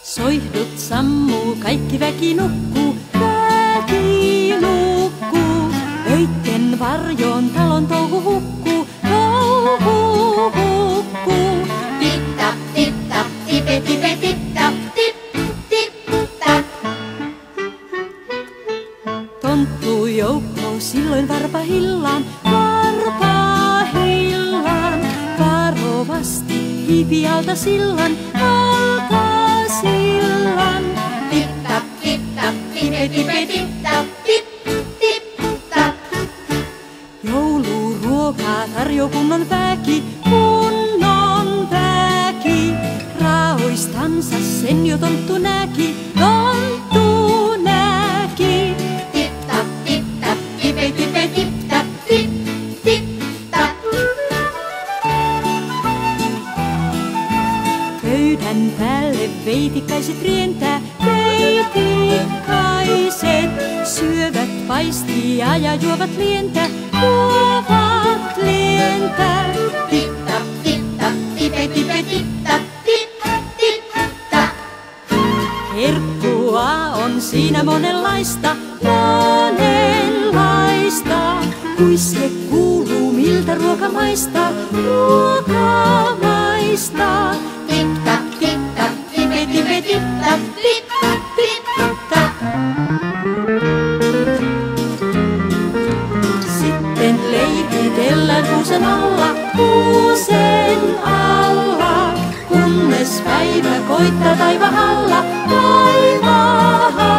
Soihdut sammuu, kaikki väki nukkuu, väki nukkuu. Öitten varjoon talon touhu hukkuu, touhu hukkuu. Tip-tap, tip-tap, tipe-tipe, tip-tap, tip, tip-tap. Tonttuu joukko silloin varpahillaan, varpahillaan. Varovasti hiipialta sillan, alta sillan. Tip-tap, tip-tap, tipe-tipe, tip-tap, tip, tip-tap. Jouluruokaa tarjo kunnon väki, kunnon väki. Raoistansa sen jo tonttu näki, tonttu näki. Tip-tap, tip-tap, tipe-tipe, tip-tap, tip, tip-tap. Pöydän päälle veitikaiset rientää, veitikaiset. Syövät paistia ja juovat lientä, juovat lientä. Tip-tap, tip-tap, tipe-tipe, tip-tap, tip, tip-tap. Herkkua on siinä monenlaista, monenlaista. Kuisle kuuluu miltä ruoka maistaa, ruoka maistaa. Tip-tap, tip-tap, tipe-tipe, tip-tap, tip, tip-tap. Sitten leikitellään kuusen alla, kuusen alla. Kunnes päivä koittaa taivahalla, taivahalla.